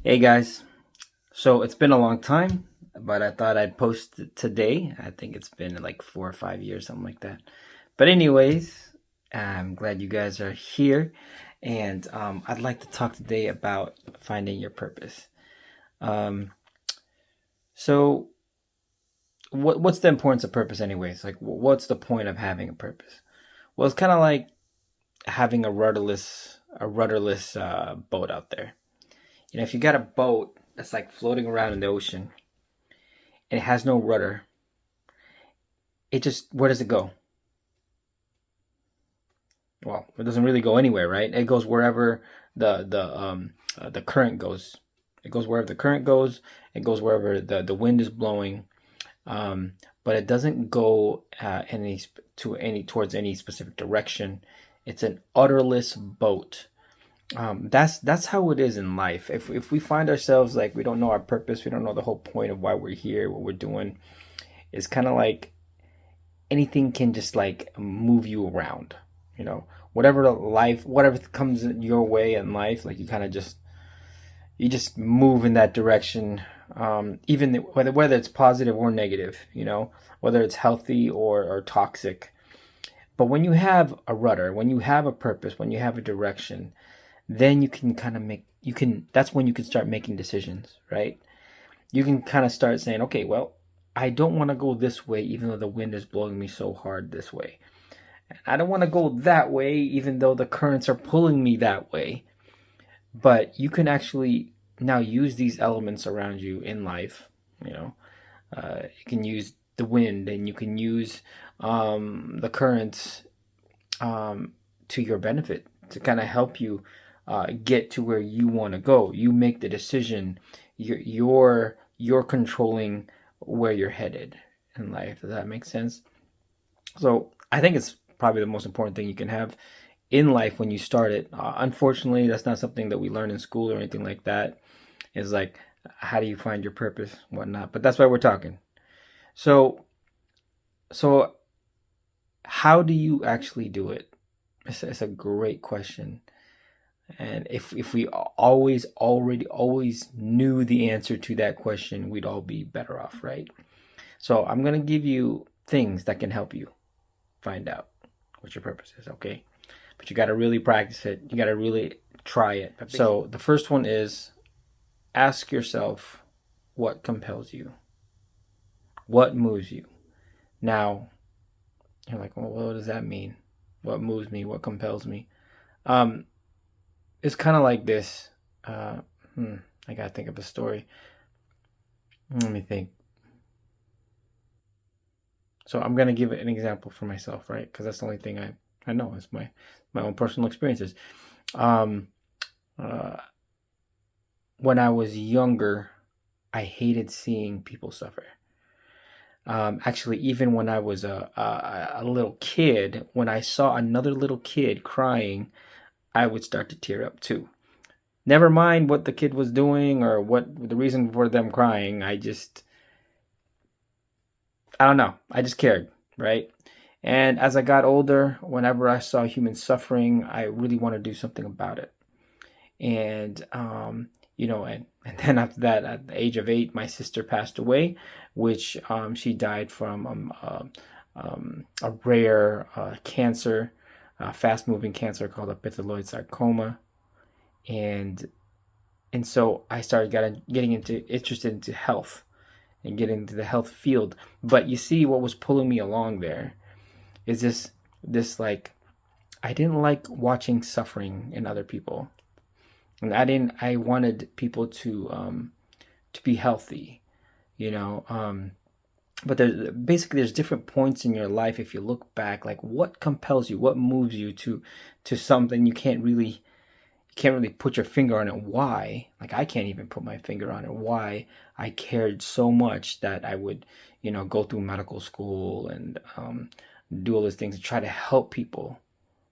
Hey guys, so it's been a long time, but I thought I'd post it today. I think it's been like 4 or 5 years, something like that. But anyways, I'm glad you guys are here, and I'd like to talk today about finding your purpose. Um, so, what's the importance of purpose, anyways? Like, what's the point of having a purpose? Well, it's kind of like having a rudderless boat out there. If you got a boat that's like floating around in the ocean and it has no rudder, where does it go? Well, it doesn't really go anywhere, right? It goes wherever the current goes. It goes wherever the current goes. It goes wherever the wind is blowing. But it doesn't go towards any specific direction. It's an udderless boat. That's how it is in life. If we find ourselves like we don't know our purpose, we don't know the whole point of why we're here, what we're doing, it's kind of like anything can just like move you around. You know, whatever comes your way in life, like you just move in that direction. Even whether it's positive or negative, whether it's healthy or toxic. But when you have a rudder, when you have a purpose, when you have a direction, then you can kind of that's when you can start making decisions, right? You can kind of start saying, okay, well, I don't want to go this way, even though the wind is blowing me so hard this way. I don't want to go that way, even though the currents are pulling me that way. But you can actually now use these elements around you in life. You can use the wind and you can use the currents to your benefit to kind of help you get to where you want to go. You make the decision. You're controlling where you're headed in life. Does that make sense? So I think it's probably the most important thing you can have in life when you start it. Unfortunately, that's not something that we learn in school or anything like that. It's like, how do you find your purpose, whatnot. But that's why we're talking. So, so how do you actually do it? It's a great question. And if we always knew the answer to that question, we'd all be better off, right? So I'm gonna give you things that can help you find out what your purpose is, okay? But you gotta really practice it. You gotta really try it. So the first one is ask yourself what compels you, what moves you. Now you're like, well, what does that mean? What moves me? What compels me? Um, it's kind of like this. Uh, I gotta think of a story. Let me think. So I'm gonna give an example for myself, right? Because that's the only thing I know is my own personal experiences. Um, uh, when I was younger, I hated seeing people suffer. Actually, even when I was a little kid, when I saw another little kid crying, I would start to tear up too. Never mind what the kid was doing or what the reason for them crying. I don't know. I just cared, right? And as I got older, whenever I saw human suffering, I really want to do something about it. And and then after that, at the age of 8, my sister passed away, which she died from a rare cancer, fast-moving cancer called epithelioid sarcoma, and so I started getting interested into health and getting into the health field. But you see, what was pulling me along there is this like I didn't like watching suffering in other people, and I wanted people to be healthy, you know. But there's different points in your life. If you look back, like what compels you, what moves you to something you can't really put your finger on it. Why? Like I can't even put my finger on it. Why I cared so much that I would, go through medical school and do all these things to try to help people,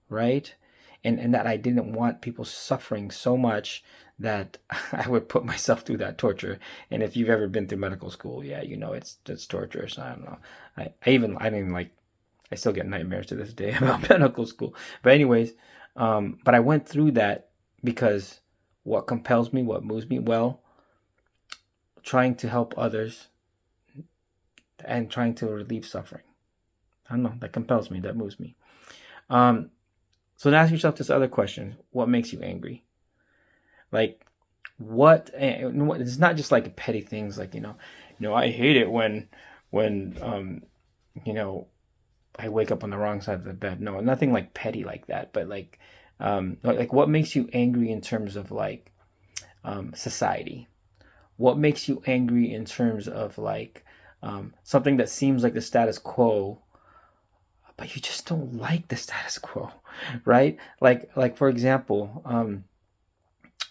right? And that I didn't want people suffering so much that I would put myself through that torture. And if you've ever been through medical school, yeah, it's torturous. I don't know. I didn't like. I still get nightmares to this day about medical school. But anyways, but I went through that because What compels me? What moves me? Well, trying to help others and trying to relieve suffering. I don't know. That compels me. That moves me. Um, so then ask yourself this other question: what makes you angry? Like, it's not just like petty things, like I hate it when you know I wake up on the wrong side of the bed. No, nothing like petty like that, but like what makes you angry in terms of like society? What makes you angry in terms of like something that seems like the status quo, but you just don't like the status quo, right? Like for example, I'm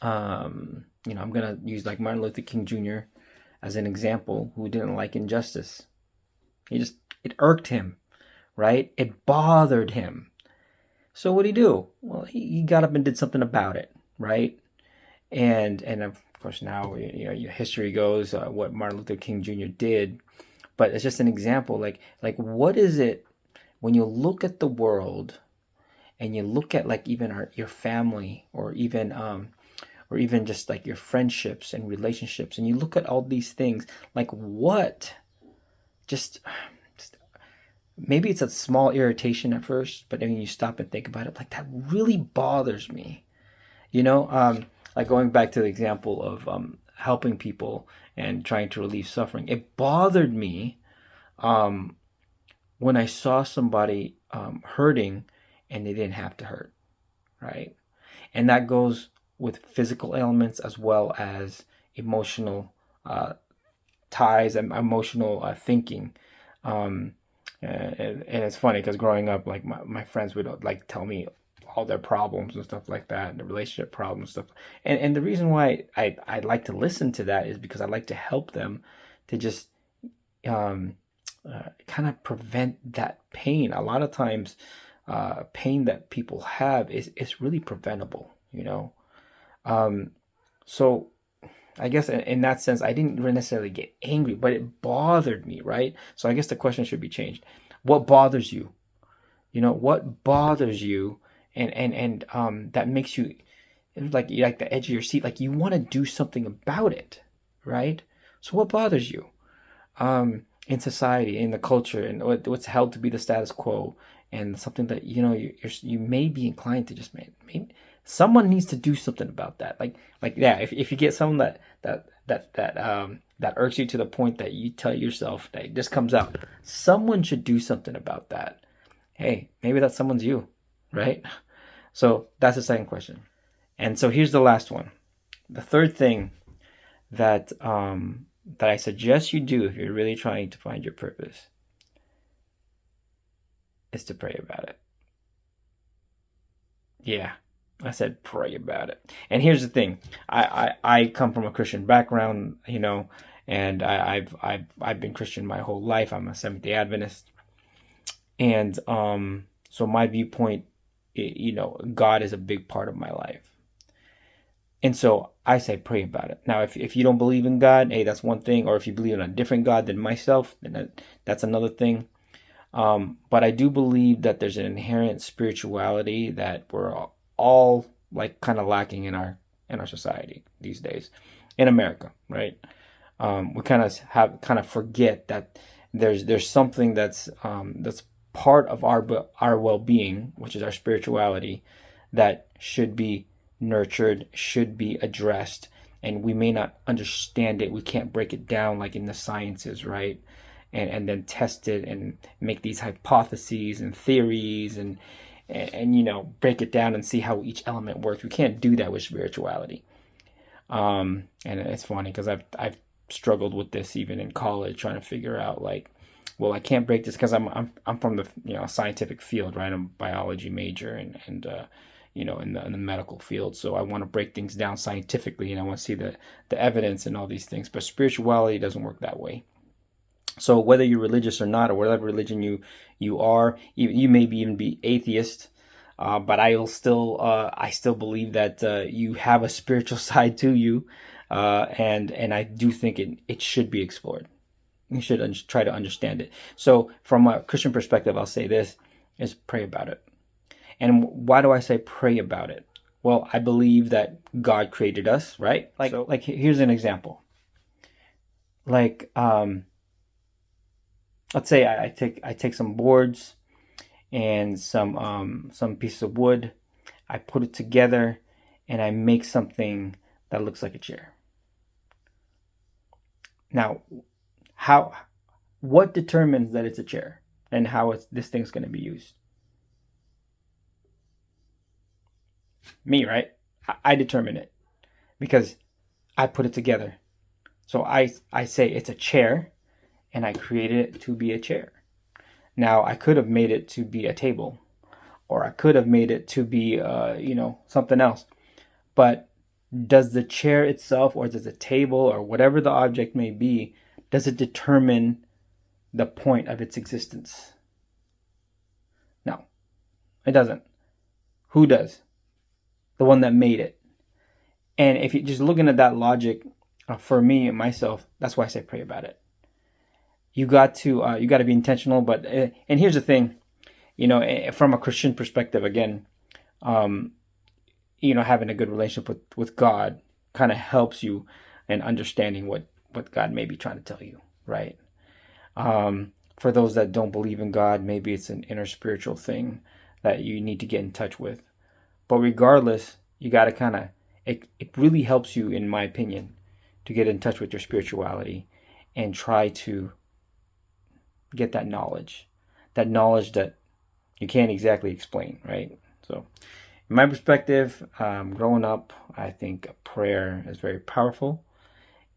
gonna use like Martin Luther King Jr. as an example, who didn't like injustice. It irked him, right? It bothered him. So what did he do? Well, he got up and did something about it, right? And of course now history goes what Martin Luther King Jr. did, but it's just an example. Like what is it when you look at the world and you look at like even your family, or even just like your friendships and relationships, and you look at all these things, like what just maybe it's a small irritation at first, but then you stop and think about it, like that really bothers me. Like going back to the example of helping people and trying to relieve suffering, it bothered me um, when I saw somebody hurting and they didn't have to hurt, right? And that goes with physical ailments as well as emotional ties and emotional thinking. Um, and it's funny because growing up, like my friends would like tell me all their problems and stuff like that, and the relationship problems stuff. And the reason why I like to listen to that is because I like to help them to just um, kind of prevent that pain. A lot of times, pain that people have is really preventable, Um, so I guess in that sense, I didn't really necessarily get angry, but it bothered me, right? So I guess the question should be changed. What bothers you? What bothers you, and that makes you like the edge of your seat, like you want to do something about it, right? So what bothers you in society, in the culture, and what's held to be the status quo, and something that you may be inclined to just maybe someone needs to do something about that. Like yeah, if you get someone that irks you to the point that you tell yourself that it just comes out, someone should do something about that. Hey, maybe that someone's you, right? So that's the second question. And so here's the last one. The third thing that I suggest you do if you're really trying to find your purpose is to pray about it. Yeah, I said pray about it. And here's the thing: I come from a Christian background, and I've been Christian my whole life. I'm a Seventh-day Adventist, and so my viewpoint, God is a big part of my life. And so I say pray about it. Now, if you don't believe in God, hey, that's one thing. Or if you believe in a different God than myself, then that's another thing. But I do believe that there's an inherent spirituality that we're all like kind of lacking in our society these days, in America, right? We kind of forget that there's something that's part of our well-being, which is our spirituality, that should be nurtured, should be addressed, and we may not understand it. We can't break it down like in the sciences, right? And then test it and make these hypotheses and theories and break it down and see how each element works. We can't do that with spirituality. And it's funny because I've struggled with this even in college, trying to figure out like, well, I can't break this because I'm from the scientific field, right? I'm a biology major and in the medical field. So I want to break things down scientifically, and I want to see the evidence and all these things. But spirituality doesn't work that way. So whether you're religious or not, or whatever religion you are, you may even be atheist, but I still believe that you have a spiritual side to you, and I do think it should be explored. You should try to understand it. So from a Christian perspective, I'll say this is pray about it. And why do I say pray about it? Well, I believe that God created us, right? Like here's an example. Like let's say I take some boards and some pieces of wood. I put it together and I make something that looks like a chair. Now, how what determines that it's a chair and how this thing's going to be used? Me, right? I determine it because I put it together. So I say it's a chair and I created it to be a chair. Now, I could have made it to be a table, or I could have made it to be, something else. But does the chair itself, or does the table, or whatever the object may be, does it determine the point of its existence? No, it doesn't. Who does? The one that made it. And if you're just looking at that logic, for me and myself, that's why I say pray about it. You got to be intentional. But and here's the thing, from a Christian perspective, again, having a good relationship with God kind of helps you in understanding what God may be trying to tell you, right? For those that don't believe in God, maybe it's an inner spiritual thing that you need to get in touch with. But regardless, you got to it really helps you, in my opinion, to get in touch with your spirituality and try to get that knowledge that you can't exactly explain, right? So, in my perspective, growing up, I think prayer is very powerful,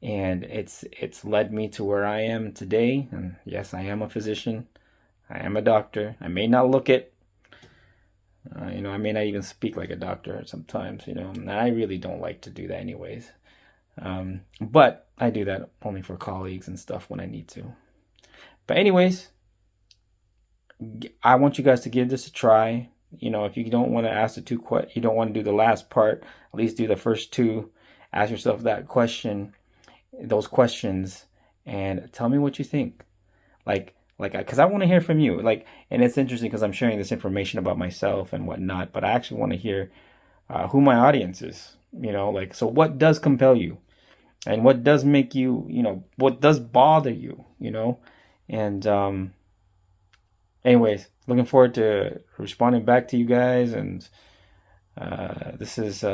and it's led me to where I am today. And yes, I am a physician. I am a doctor. I may not look it. I may not even speak like a doctor sometimes. And I really don't like to do that, anyways. But I do that only for colleagues and stuff when I need to. But anyways, I want you guys to give this a try. If you don't want to ask you don't want to do the last part, at least do the first two. Ask yourself those questions, and tell me what you think. Because I want to hear from you. And it's interesting because I'm sharing this information about myself and whatnot, but I actually want to hear who my audience is. So what does compel you, and what does make you, what does bother you, and anyways, looking forward to responding back to you guys. And this is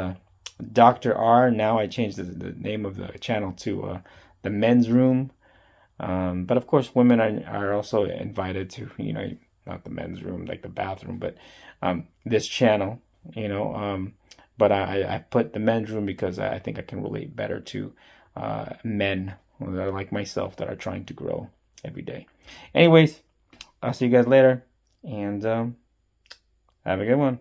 Dr. R. Now I changed the name of the channel to the Men's Room. But of course, women are also invited to, not the men's room, like the bathroom, but this channel, but I put the men's room because I think I can relate better to men that are like myself that are trying to grow every day. Anyways, I'll see you guys later, and have a good one.